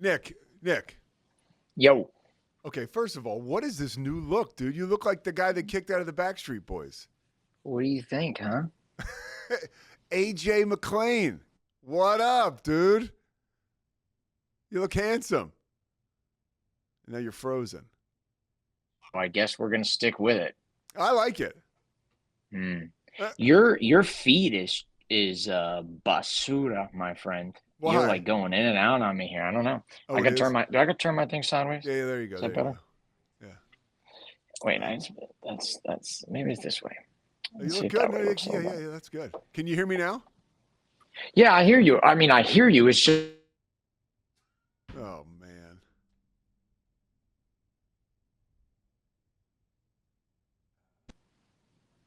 Nick. Yo, Okay, first of all, what is this new look, dude? You look like the guy that kicked out of the Backstreet Boys. what do you think, huh? AJ McClain. What up, dude? You look handsome. Now you're frozen. Well, I guess we're gonna stick with it. I like it. Hmm. Uh, Your feed is basura, my friend. You're why? like going in and out on me here. I don't know. Oh, it is? Do I could turn my thing sideways? Yeah, there you go. Is that There you better? go. Yeah. Wait, that's maybe it's this way. Oh, you Let's see look if good. that No, way looks a yeah, little yeah, better. yeah. That's good. Can you hear me now? Yeah, I hear you. I mean, I hear you. It's just Oh man.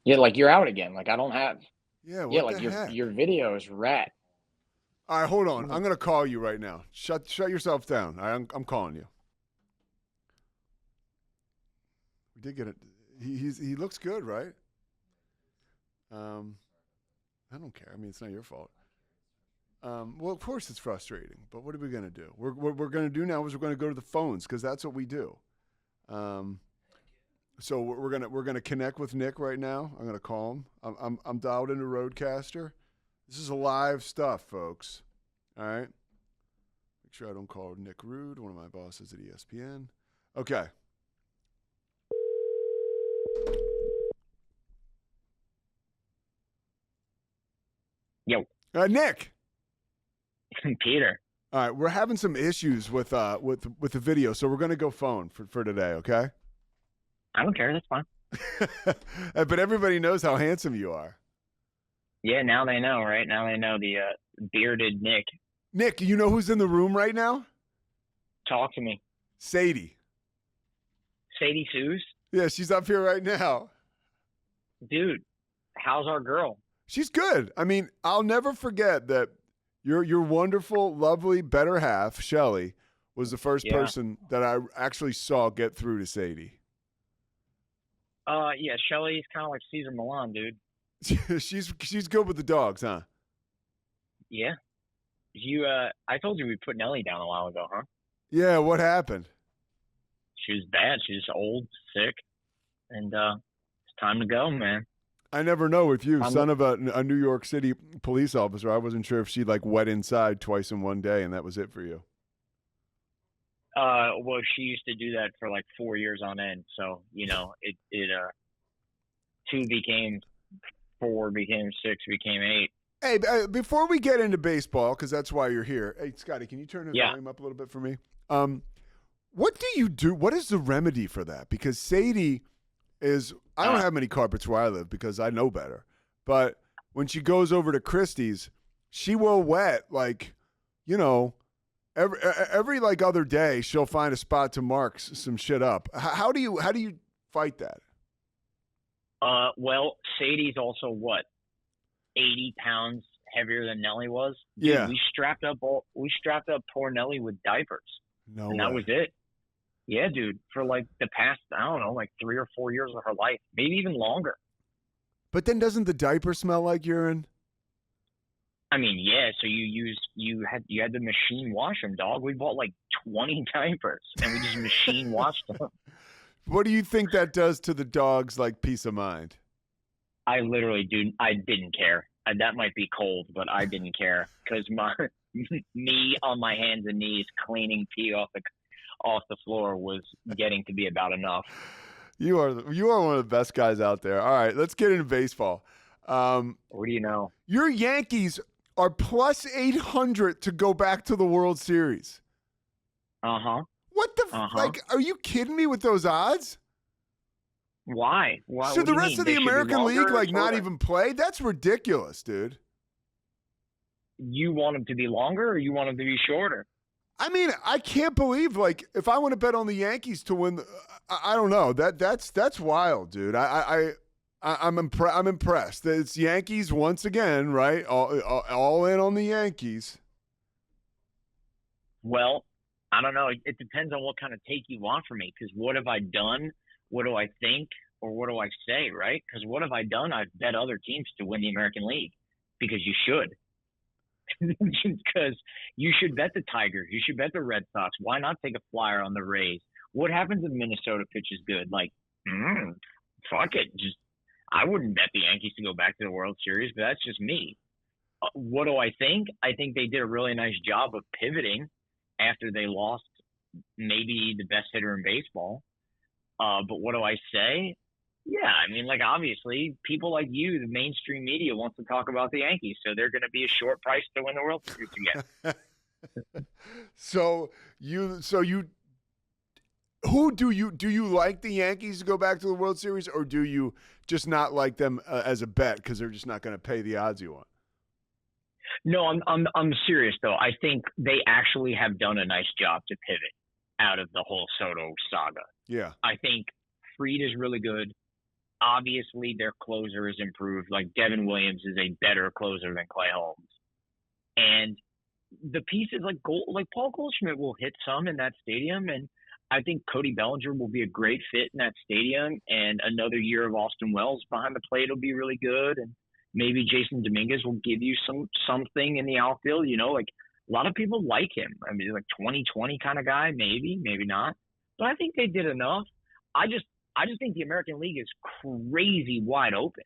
yeah, like you're out again. Like I don't have. Yeah. Yeah, What the like heck? your video is rat. All right, hold on. I'm gonna call you right now. Shut yourself down. I'm calling you. We did get it. He looks good, right? Um, I don't care. I mean, it's not your fault. Well, of course it's frustrating, but what are we gonna do? What we're gonna do now is we're gonna go to the phones because that's what we do. Um, so we're gonna connect with Nick right now. I'm gonna call him. I'm dialed into Roadcaster. This is live stuff, folks. All right. Make sure I don't call Nick rude, one of my bosses at ESPN. Okay. Yo, Nick. Peter. All right, we're having some issues with the video, so we're gonna go phone for today. Okay. I don't care. That's fine. But everybody knows how handsome you are. Yeah, now they know, right? Now they know the bearded Nick. Nick, you know who's in the room right now? Talk to me. Sadie. Sadie Sue's? Yeah, she's up here right now. Dude, how's our girl? She's good. I mean, I'll never forget that your wonderful, lovely, better half, Shelly, was the first Yeah. person that I actually saw get through to Sadie. Yeah, Shelly's kind of like Caesar Milan, dude. she's good with the dogs, huh? Yeah. I told you we put Nellie down a while ago, huh? Yeah, what happened? She was bad. She was old, sick, and it's time to go, man. I never know with you, I'm- son of a New York City police officer. I wasn't sure if she like wet inside twice in one day and that was it for you. Well, she used to do that for like 4 years on end. So, two became 4, became 6, became 8. Hey, before we get into baseball, because that's why you're here. Hey, Scotty, can you turn the Yeah. volume up a little bit for me? What do you do? What is the remedy for that? Because Sadie is, I don't have many carpets where I live because I know better. But when she goes over to Christie's, she will wet like, every like other day she'll find a spot to mark some shit up. How do you fight that? Well, Sadie's also what, 80 pounds heavier than Nellie was. Dude, Yeah. we strapped up poor Nellie with diapers, No and way. that was it. Yeah, dude, for like the past, I don't know, like 3 or 4 years of her life, maybe even longer. But then doesn't the diaper smell like urine? I mean, yeah. So you had to machine wash them, dog. We bought like 20 diapers, and we just machine washed them. What do you think that does to the dog's like peace of mind? I didn't care. That might be cold, but I didn't care because me on my hands and knees cleaning pee off the floor was getting to be about enough. You are one of the best guys out there. All right, let's get into baseball. What do you know? Your Yankees are plus 800 to go back to the World Series. What the like? Are you kidding me with those odds? Why? Should the rest of the American League like not shorter? even play? That's ridiculous, dude. You want them to be longer, or you want them to be shorter? I mean, I can't believe like if I want to bet on the Yankees to win, I don't know. That's wild, dude. I'm impressed. It's Yankees once again, right? All in on the Yankees. Well, I don't know. It depends on what kind of take you want from me. Because what have I done? What do I think? Or what do I say, right? Because what have I done? I've bet other teams to win the American League because you should. Just because you should bet the Tigers, you should bet the Red Sox. Why not take a flyer on the Rays? What happens if Minnesota pitches good? Like, fuck it. Just I wouldn't bet the Yankees to go back to the World Series, but that's just me. What do I think? I think they did a really nice job of pivoting after they lost maybe the best hitter in baseball. But what do I say? Yeah, I mean, like, obviously, people like you, the mainstream media, wants to talk about the Yankees, so they're going to be a short price to win the World Series again. Who do you like the Yankees to go back to the World Series, or do you just not like them as a bet because they're just not going to pay the odds you want? No, I'm serious though. I think they actually have done a nice job to pivot out of the whole Soto saga. Yeah, I think Fried is really good. Obviously, their closer has improved. Like, Devin Williams is a better closer than Clay Holmes. And the pieces like Paul Goldschmidt will hit some in that stadium. And I think Cody Bellinger will be a great fit in that stadium. And another year of Austin Wells behind the plate will be really good. And maybe Jason Dominguez will give you something in the outfield. You know, like, a lot of people like him. I mean, like 2020 kind of guy, maybe not. But I think they did enough. I just think the American League is crazy wide open.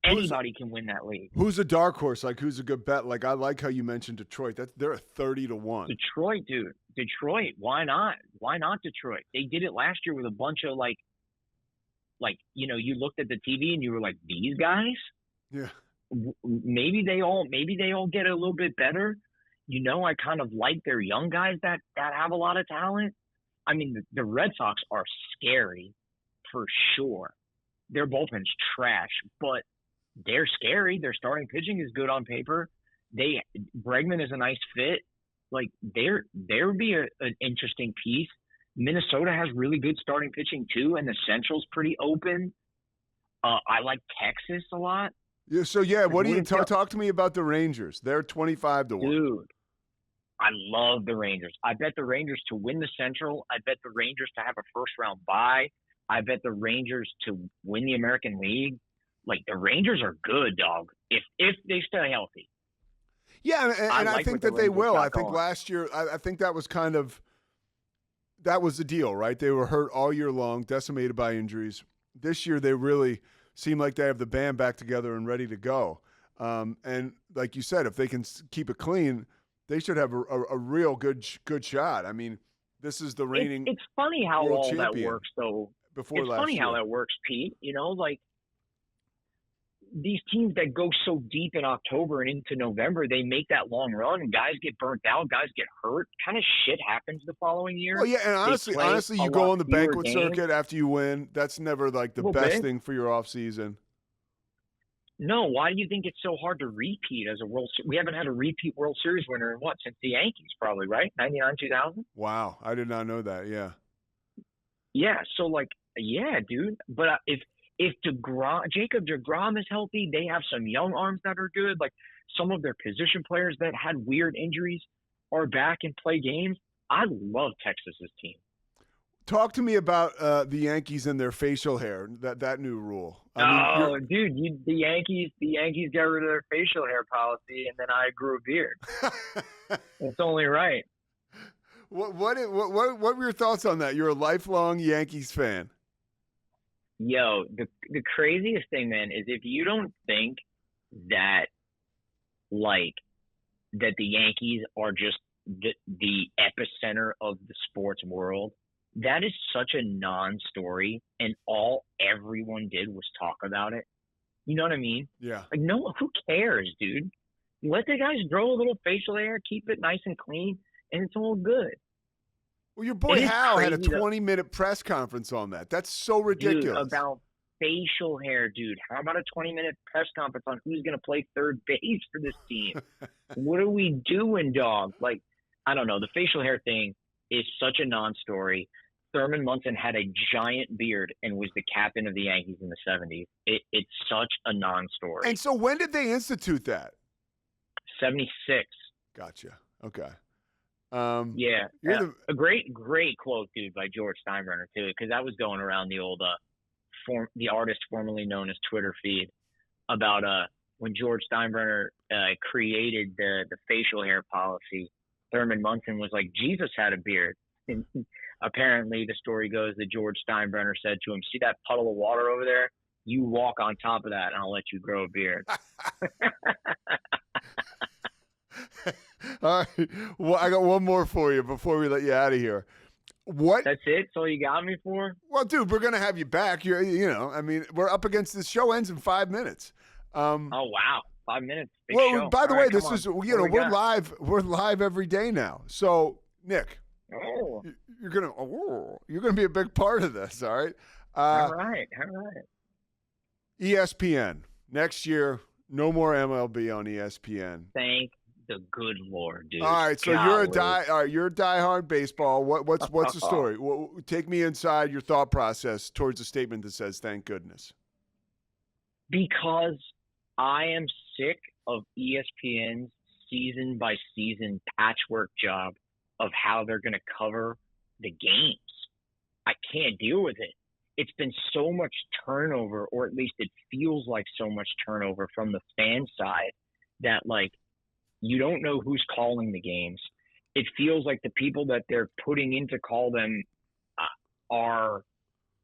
Anybody can win that league. Who's a dark horse? Like, who's a good bet? Like, I like how you mentioned Detroit. They're a 30-1. Detroit, dude. Detroit. Why not? Why not Detroit? They did it last year with a bunch of like, you know, you looked at the TV and you were like, these guys? Yeah. Maybe they all get a little bit better. You know, I kind of like their young guys that have a lot of talent. I mean, the Red Sox are scary for sure. Their bullpen's trash, but they're scary. Their starting pitching is good on paper. Bregman is a nice fit. Like, there would be an interesting piece. Minnesota has really good starting pitching too, and the Central's pretty open. I like Texas a lot. Yeah. So yeah, what do you talk to me about the Rangers? They're 25-1. Dude, I love the Rangers. I bet the Rangers to win the Central. I bet the Rangers to have a first-round bye. I bet the Rangers to win the American League. Like, the Rangers are good, dog, if they stay healthy. Yeah, and I think that they will. I think last year, I think that was the deal, right? They were hurt all year long, decimated by injuries. This year, they really seem like they have the band back together and ready to go. And like you said, if they can keep it clean, they should have a real good shot. I mean, this is the reigning. It's funny how world all champion that works, though. It's funny how that works, Pete. You know, like, these teams that go so deep in October and into November, they make that long run, and guys get burnt out, guys get hurt. Kind of shit happens the following year. Well, yeah, and honestly, you go on the banquet circuit after you win. That's never like the best thing for your off season. No, why do you think it's so hard to repeat as a World Series? We haven't had a repeat World Series winner in what, since the Yankees probably, right? 99, 2000? Wow, I did not know that, yeah. Yeah, so, like, yeah, dude. But if Jacob deGrom is healthy, they have some young arms that are good. Like, some of their position players that had weird injuries are back and play games. I love Texas's team. Talk to me about the Yankees and their facial hair, that new rule. Dude, the Yankees got rid of their facial hair policy, and then I grew a beard. It's only right. What were your thoughts on that? You're a lifelong Yankees fan. Yo, the craziest thing, man, is if you don't think that, like, that the Yankees are just the epicenter of the sports world, that is such a non-story, and all everyone did was talk about it. You know what I mean? Yeah. Like, no, who cares, dude? Let the guys grow a little facial hair, keep it nice and clean, and it's all good. Well, your boy Hal had a 20-minute press conference on that. That's so ridiculous. Dude, about facial hair, dude. How about a 20-minute press conference on who's going to play third base for this team? What are we doing, dog? Like, I don't know. The facial hair thing is such a non-story. Thurman Munson had a giant beard and was the captain of the Yankees in the 70s. It's such a non-story. And so when did they institute that? 76. Gotcha. Okay. Yeah. A great quote, dude, by George Steinbrenner, too, because that was going around the old the artist formerly known as Twitter feed about when George Steinbrenner created the facial hair policy, Thurman Munson was like, Jesus had a beard. And apparently, the story goes that George Steinbrenner said to him, "See that puddle of water over there? You walk on top of that, and I'll let you grow a beard." All right. Well, I got one more for you before we let you out of here. What? That's it? That's all you got me for? Well, dude, we're gonna have you back. I mean, we're up against this show ends in 5 minutes. Oh wow, 5 minutes. Big well, show. by the all way, right, this is we're live. We're live every day now. So, Nick, you're gonna be a big part of this. All right. All right. ESPN next year. No more MLB on ESPN. Thank the good Lord, dude. All right, so you're a diehard baseball. What's the story? Take me inside your thought process towards a statement that says "thank goodness." Because I am sick of ESPN's season by season patchwork job of how they're going to cover the games. I can't deal with it. It's been so much turnover, or at least it feels like so much turnover from the fan side that, like, you don't know who's calling the games. It feels like the people that they're putting in to call them are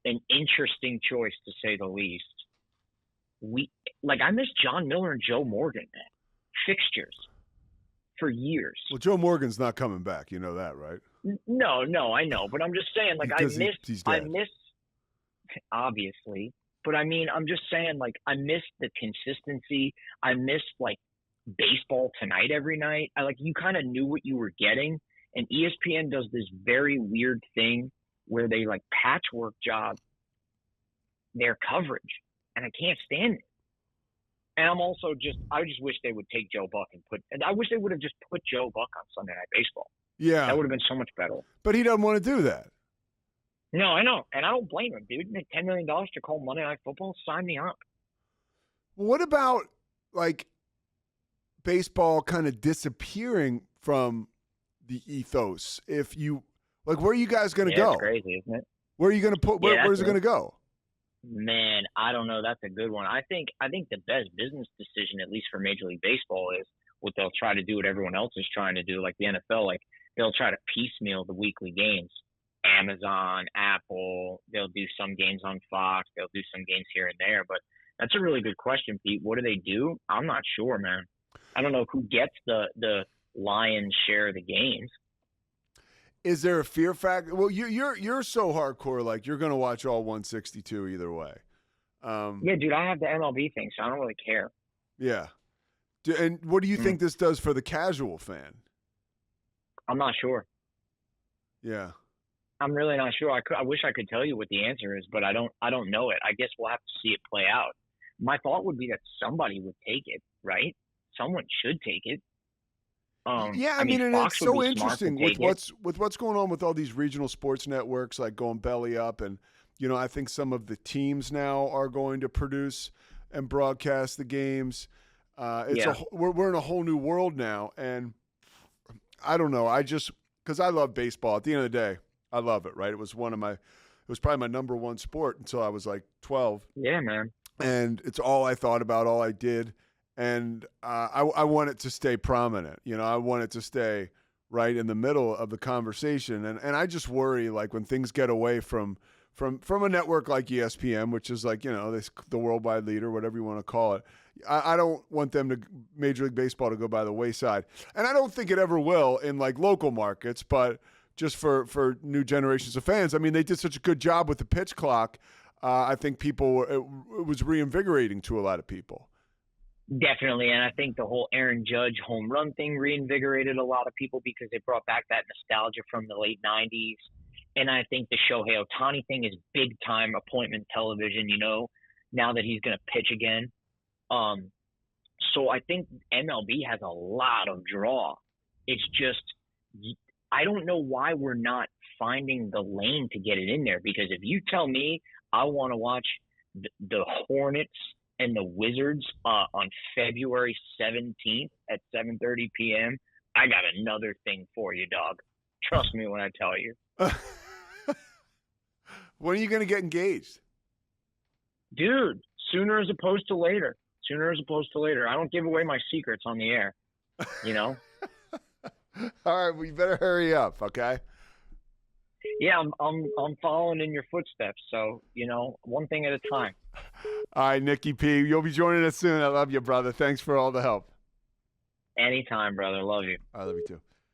an interesting choice, to say the least. I miss John Miller and Joe Morgan, man. Fixtures for years. Well, Joe Morgan's not coming back. You know that, right? No, I know. But I'm just saying, like, I miss, obviously. But I mean, I'm just saying, like, I miss the consistency. I miss, like, baseball tonight every night. You kind of knew what you were getting. And ESPN does this very weird thing where they, like, patchwork job their coverage. And I can't stand it. And I just wish they would take Joe Buck and I wish they would have just put Joe Buck on Sunday Night Baseball. Yeah. That would have been so much better. But he doesn't want to do that. No, I know. And I don't blame him, dude. Make $10 million to call Monday Night Football? Sign me up. What about, like, baseball kind of disappearing from the ethos? If you, like, where are you guys going to go? It's crazy, isn't it? Where are you going to put, where's it going to go? Man, I don't know. That's a good one. I think the best business decision, at least for Major League Baseball, is what they'll try to do, what everyone else is trying to do, like the NFL. Like, they'll try to piecemeal the weekly games. Amazon, Apple, they'll do some games on Fox. They'll do some games here and there. But that's a really good question, Pete. What do they do? I'm not sure, man. I don't know who gets the lion's share of the games. Is there a fear factor? Well, you're so hardcore, like, you're going to watch all 162 either way. Yeah, dude, I have the MLB thing, so I don't really care. Yeah. And what do you think this does for the casual fan? I'm not sure. Yeah. I'm really not sure. I wish I could tell you what the answer is, but I don't know it. I guess we'll have to see it play out. My thought would be that somebody would take it, right? Someone should take it. Yeah, I mean, and it's so interesting with what's going on with all these regional sports networks, like going belly up, and I think some of the teams now are going to produce and broadcast the games. We're in a whole new world now, and I don't know. Because I love baseball. At the end of the day, I love it. Right? It was probably my number one sport until I was like 12. Yeah, man. And it's all I thought about, all I did. And I want it to stay prominent. I want it to stay right in the middle of the conversation. And I just worry, like, when things get away from a network like ESPN, which is like, the worldwide leader, whatever you want to call it. I don't want Major League Baseball to go by the wayside. And I don't think it ever will in, like, local markets, but just for new generations of fans. I mean, they did such a good job with the pitch clock. I think it was reinvigorating to a lot of people. Definitely, and I think the whole Aaron Judge home run thing reinvigorated a lot of people because it brought back that nostalgia from the late 90s. And I think the Shohei Ohtani thing is big-time appointment television, now that he's going to pitch again. So I think MLB has a lot of draw. It's just I don't know why we're not finding the lane to get it in there, because if you tell me I want to watch the Hornets and the Wizards on February 17th at 7:30 p.m., I got another thing for you, dog. Trust me when I tell you. When are you going to get engaged? Dude, sooner as opposed to later. sooner as opposed to later. I don't give away my secrets on the air. You know. All right, we better hurry up, okay? Yeah, I'm following in your footsteps. So one thing at a time. All right, Nicky P, you'll be joining us soon. I love you, brother. Thanks for all the help. Anytime, brother. Love you. I love you too.